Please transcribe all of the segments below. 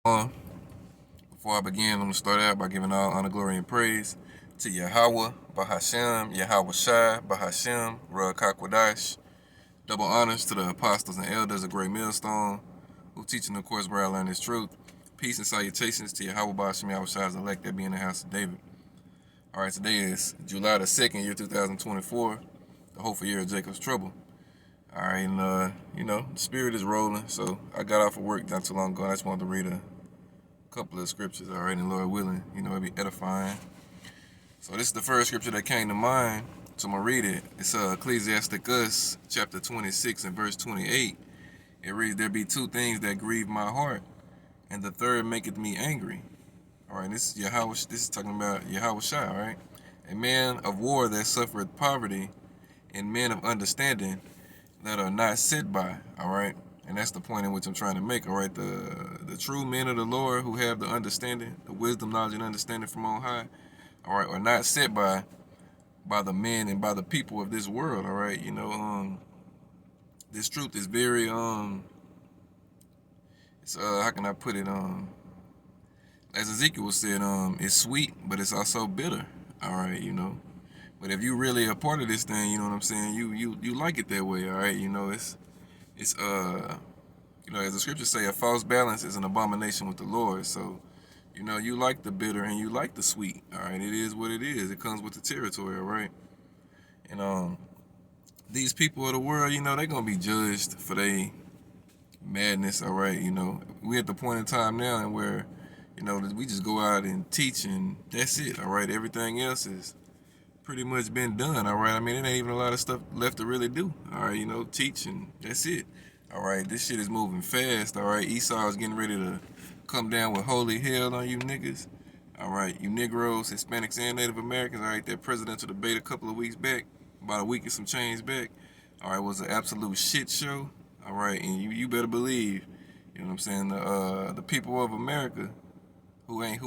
Before I begin, I'm going to start out by giving all honor, glory, and praise to Yahweh, Bahashem, Yahweh Shai, Bahashem, Ruach HaKodesh. Double honors to the apostles and elders of Great Millstone, who teaching the course where I learn this truth. Peace and salutations to Yahweh Bahashem, Yahweh Shai's elect that be in the house of David. All right, today is July the 2nd, year 2024, the hopeful year of Jacob's trouble. All right, and the spirit is rolling, so I got off of work not too long ago, and I just wanted to read a couple of scriptures, all right, and Lord willing, it'll be edifying. So this is the first scripture that came to mind, so I'm going to read it. It's Ecclesiasticus chapter 26 and verse 28. It reads, "There be two things that grieve my heart, and the third maketh me angry." All right, this is talking about Yahweh Shai, all right? "A man of war that suffereth poverty, and men of understanding that are not set by," all right? And that's the point in which I'm trying to make, all right? The true men of the Lord who have the understanding, the wisdom, knowledge, and understanding from on high, all right, are not set by the men and by the people of this world, all right? This truth is very it's how can I put it? As Ezekiel said, it's sweet, but it's also bitter, all right? But if you really a part of this thing, you know what I'm saying? You like it that way, all right? It's as the scriptures say, a false balance is an abomination with the Lord. So, you like the bitter and you like the sweet. All right, it is what it is. It comes with the territory. All right, and these people of the world, they're gonna be judged for their madness. All right, we at the point in time now and where, we just go out and teach and that's it. All right, everything else is pretty much been done. All right, I mean, there ain't even a lot of stuff left to really do. All right, teach and that's it. All right, this shit is moving fast. All right, Esau is getting ready to come down with holy hell on you niggas. All right, you Negroes, Hispanics, and Native Americans. All right, that presidential debate a couple of weeks back, about a week and some change back. All right, was an absolute shit show. All right, and you better believe, you know what I'm saying, the people of America who ain't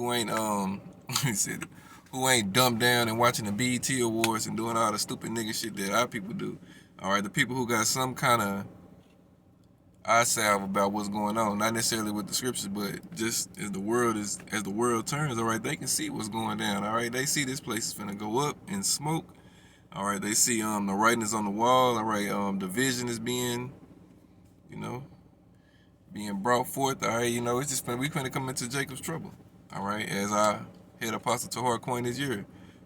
he said who ain't dumbed down and watching the BET Awards and doing all the stupid nigga shit that our people do. All right, the people who got some kind of eye salve about what's going on, not necessarily with the scriptures, but just as the world turns, all right, they can see what's going down. All right, they see this place is finna go up in smoke. All right, they see the writing is on the wall. All right, division is being, being brought forth. All right, it's just we finna come into Jacob's trouble. All right, as I head Apostle Tahar coined this year.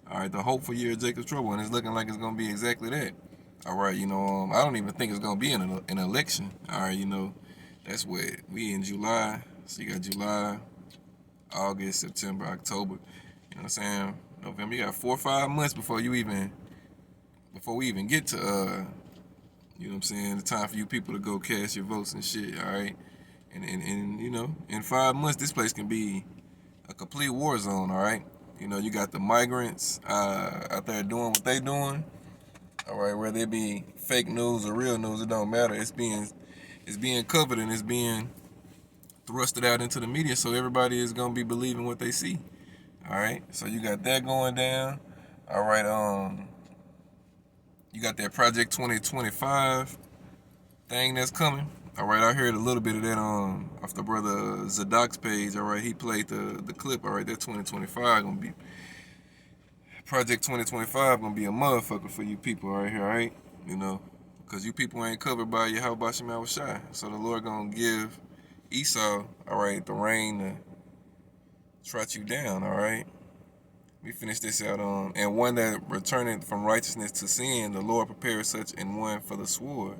All right, the hopeful year of Jacob's trouble, and it's looking like it's gonna be exactly that. All right, I don't even think it's gonna be an election. All right, that's what we in July. So you got July, August, September, October. You know what I'm saying? November. You got 4 or 5 months before we even get to you know what I'm saying, the time for you people to go cast your votes and shit. All right, and in 5 months this place can be a complete war zone. All right, you got the migrants out there doing what they doing. All right, whether it be fake news or real news, it don't matter. It's being covered and it's being thrusted out into the media, so everybody is gonna be believing what they see. All right, so you got that going down. All right, you got that Project 2025 thing that's coming. All right, I heard a little bit of that off the brother Zadok's page. All right, he played the clip. All right, that 2025 gonna be Project 2025 gonna be a motherfucker for you people right here, all right? Because you people ain't covered by Yahweh Bashim Yahweh Shai. So the Lord gonna give Esau, all right, the rain to trot you down, all right? We finish this out on, and one that returneth from righteousness to sin, the Lord prepares such and one for the sword.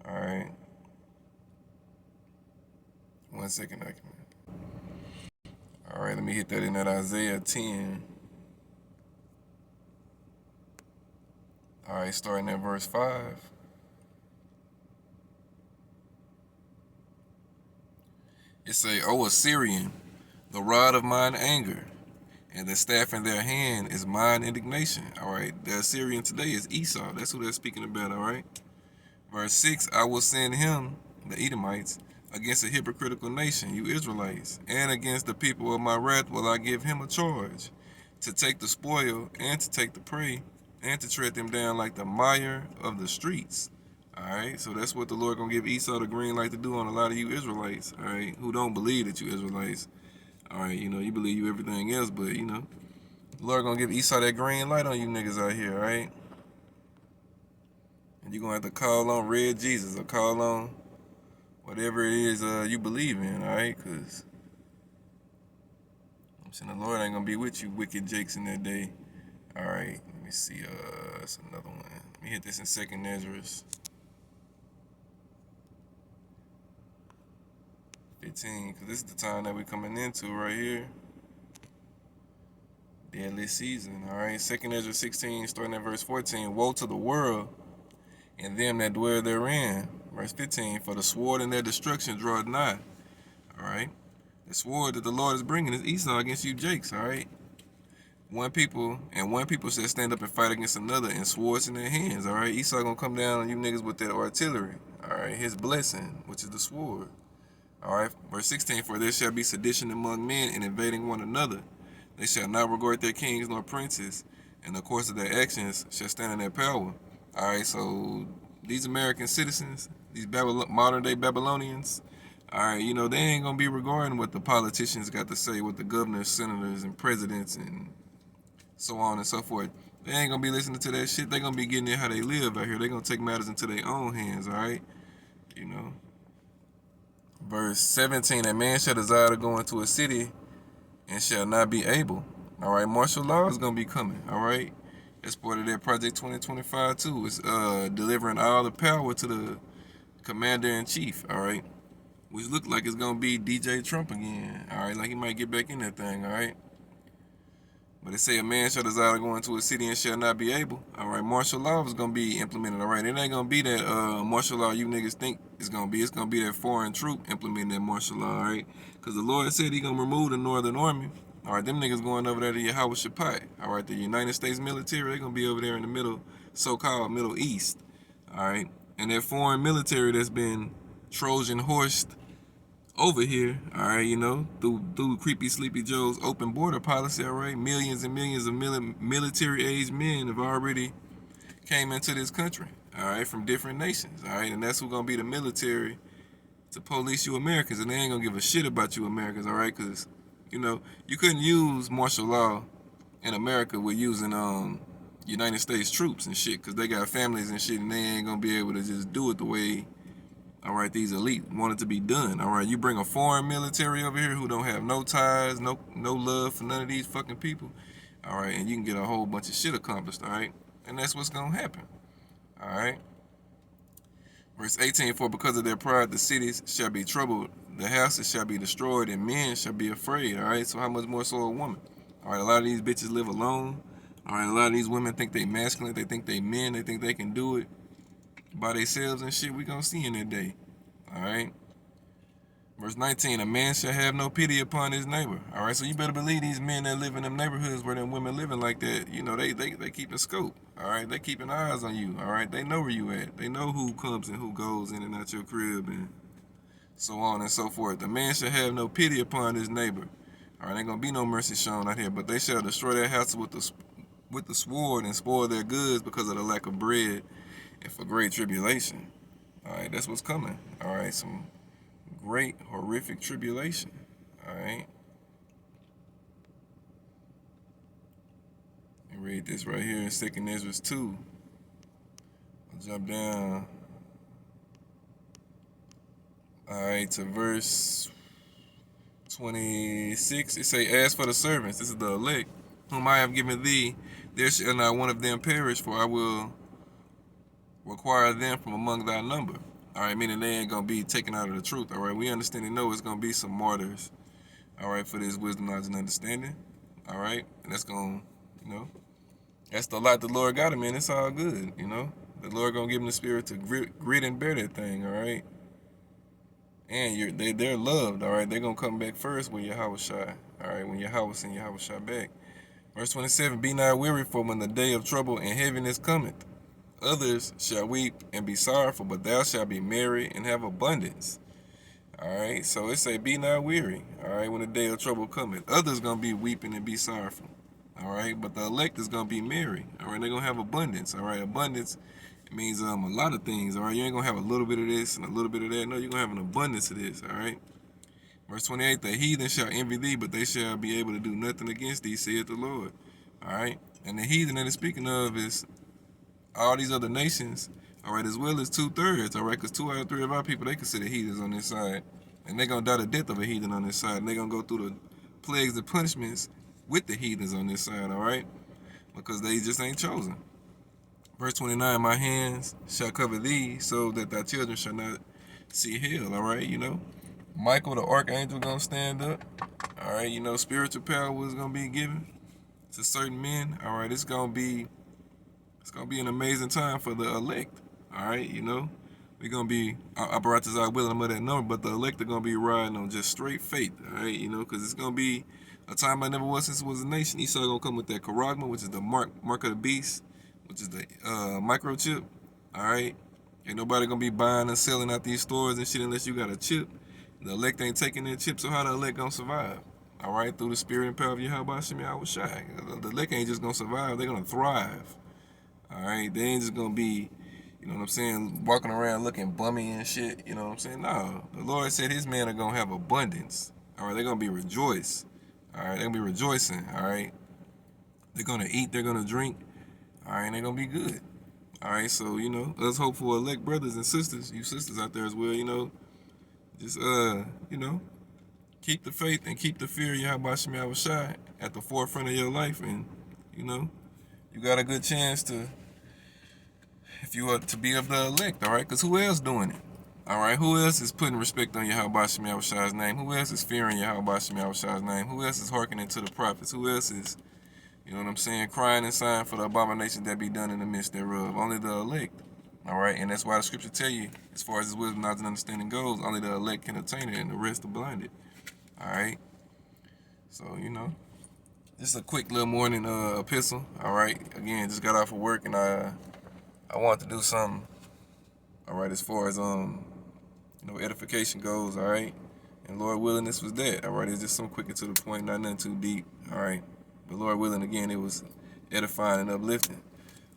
All right. 1 second, all right, let me hit that in that Isaiah 10. All right, starting at verse 5. It say, "O Assyrian, the rod of mine anger, and the staff in their hand is mine indignation." All right, the Assyrian today is Esau. That's who they're speaking about, all right? Verse 6, "I will send him," the Edomites, "against a hypocritical nation, you Israelites, and against the people of my wrath will I give him a charge, to take the spoil and to take the prey, and to tread them down like the mire of the streets." Alright, so that's what the Lord gonna give Esau the green light to do on a lot of you Israelites, alright, who don't believe that you Israelites. Alright, you believe you everything else, but the Lord gonna give Esau that green light on you niggas out here, alright? And you gonna have to call on Red Jesus or call on whatever it is you believe in, alright? Cause I'm saying the Lord ain't gonna be with you, wicked Jakes, in that day. Alright, let me see, that's another one. Let me hit this in 2nd Ezra 15, because this is the time that we're coming into right here. Deadly season, alright? 2nd Ezra 16, starting at verse 14. Woe to the world and them that dwell therein. Verse 15, for the sword and their destruction draweth nigh. Alright? The sword that the Lord is bringing is Esau against you Jakes, alright? One people shall stand up and fight against another, and swords in their hands, alright? Esau gonna come down on you niggas with that artillery, alright? His blessing, which is the sword. Alright, verse 16, for there shall be sedition among men and invading one another. They shall not regard their kings nor princes, and the course of their actions shall stand in their power. Alright, so these American citizens, these modern day Babylonians, alright, they ain't gonna be regarding what the politicians got to say, what the governors, senators, and presidents, and so on and so forth. They ain't gonna be listening to that shit. They gonna be getting it how they live out here. They gonna take matters into their own hands, alright? Verse 17, a man shall desire to go into a city and shall not be able. Alright, martial law is going to be coming. Alright, that's part of that Project 2025 too. It's delivering all the power to the commander-in-chief. Alright, which look like it's going to be DJ Trump again. Alright, like he might get back in that thing. Alright, but it say a man shall desire to go into a city and shall not be able. Alright, martial law is going to be implemented. Alright, it ain't going to be that martial law you niggas think it's going to be. It's going to be that foreign troop implementing that martial law, alright? Because the Lord said he going to remove the Northern Army. Alright, them niggas going over there to Yahweh Shaphat. Alright, the United States military, they going to be over there in the middle, so-called Middle East. Alright, and that foreign military that's been Trojan horsed over here, alright, through Creepy Sleepy Joe's open border policy, alright, millions and millions of military-aged men have already came into this country, alright, from different nations, alright, and that's who's gonna be the military to police you Americans, and they ain't gonna give a shit about you Americans, alright, because, you couldn't use martial law in America with using, United States troops and shit, because they got families and shit, and they ain't gonna be able to just do it the way alright, these elite want it to be done. Alright, you bring a foreign military over here who don't have no ties, no love for none of these fucking people. Alright, and you can get a whole bunch of shit accomplished, alright? And that's what's gonna happen. Alright. Verse 18, for because of their pride the cities shall be troubled, the houses shall be destroyed, and men shall be afraid. Alright, so how much more so a woman? Alright, a lot of these bitches live alone. Alright, a lot of these women think they masculine, they think they men, they think they can do it by themselves and shit. We gonna see in that day. Alright. Verse 19, a man shall have no pity upon his neighbor. Alright, so you better believe these men that live in them neighborhoods where them women living like that, they keeping scope. Alright, they keeping eyes on you. Alright, they know where you at. They know who comes and who goes in and out your crib and so on and so forth. The man shall have no pity upon his neighbor. Alright, ain't gonna be no mercy shown out here, but they shall destroy their house with the sword and spoil their goods because of the lack of bread and for great tribulation. Alright, that's what's coming. Alright, some great horrific tribulation. Alright. Let me read this right here in 2nd Ezra 2. I'll jump down. Alright, to verse 26. It say, as for the servants, this is the elect, whom I have given thee, there shall not one of them perish, for I will require them from among thy number. Alright, meaning they ain't gonna be taken out of the truth. Alright, we understand and know it's gonna be some martyrs. Alright, for this wisdom, knowledge, and understanding. Alright, and that's gonna, that's the lot the Lord got him in. It's all good, The Lord gonna give him the spirit to grit and bear that thing, alright? And they're loved, alright? They're gonna come back first when Yahweh Shai. Alright, when Yahweh send Yahweh Shai back. Verse 27, be not weary, for when the day of trouble and heaviness cometh, others shall weep and be sorrowful, but thou shalt be merry and have abundance. Alright, so it say, be not weary. Alright, when the day of trouble cometh, others gonna be weeping and be sorrowful. Alright, but the elect is gonna be merry. Alright, they're gonna have abundance. Alright, abundance It means a lot of things, all right? You ain't going to have a little bit of this and a little bit of that. No, you're going to have an abundance of this, all right? Verse 28, the heathen shall envy thee, but they shall be able to do nothing against thee, saith the Lord. All right? And the heathen that it's speaking of is all these other nations, all right, as well as 2/3, all right? Because 2 out of 3 of our people, they consider heathens on this side. And they're going to die the death of a heathen on this side. And they're going to go through the plagues and punishments with the heathens on this side, all right? Because they just ain't chosen. Verse 29, my hands shall cover thee, so that thy children shall not see hell, all right, you know? Michael the archangel gonna stand up. All right, you know, spiritual power is gonna be given to certain men. All right, it's gonna be an amazing time for the elect. All right, you know, we're gonna be apparatus I will of that number, but the elect are gonna be riding on just straight faith. All right, you know, because it's gonna be a time like never was since it was a nation. Esau gonna come with that charagma, which is the mark of the beast, which is the microchip. All right, ain't nobody gonna be buying and selling out these stores and shit unless you got a chip. The elect ain't taking their chips, so how the elect gonna survive? All right, through the spirit and power of Yahweh Hashem Yahweh Shai. The elect ain't just gonna survive; they're gonna thrive. All right, they ain't just gonna be, you know what I'm saying, walking around looking bummy and shit. You know what I'm saying? No, the Lord said His men are gonna have abundance. All right, they're gonna be rejoiced. All right, they're gonna be rejoicing. All right, they're gonna eat, they're gonna drink. All right, and they're gonna be good. All right, so you know, let's hope for elect brothers and sisters, you sisters out there as well. You know. Just you know, keep the faith and keep the fear of Yahweh Shem Yahweh Shai at the forefront of your life, and you know, you got a good chance to, if you are to be of the elect, all right? Because who else doing it? All right, who else is putting respect on Yahweh Shem Yahweh Shai's name? Who else is fearing Yahweh Shem Yahweh Shai's name? Who else is hearkening to the prophets? Who else is, you know what I'm saying, crying and sighing for the abominations that be done in the midst thereof? Only the elect. All right, and that's why the scripture tell you, as far as his wisdom, knowledge, and understanding goes, only the elect can attain it, and the rest are blinded. All right, so you know, just a quick little morning epistle. All right, again, just got off of work, and I wanted to do something. All right, as far as you know, edification goes. All right, and Lord willing, this was that. All right, it's just some quick and to the point, not nothing too deep. All right, but Lord willing, again, it was edifying and uplifting.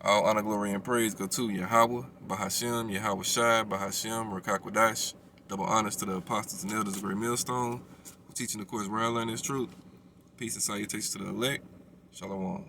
All honor, glory, and praise go to Yahweh, Bahashem, Yahweh Shai, Bahashem, Rakakwadash. Double honors to the apostles and elders of Great Millstone, who teaching the course where I learn this truth. Peace and salutations to the elect. Shalom.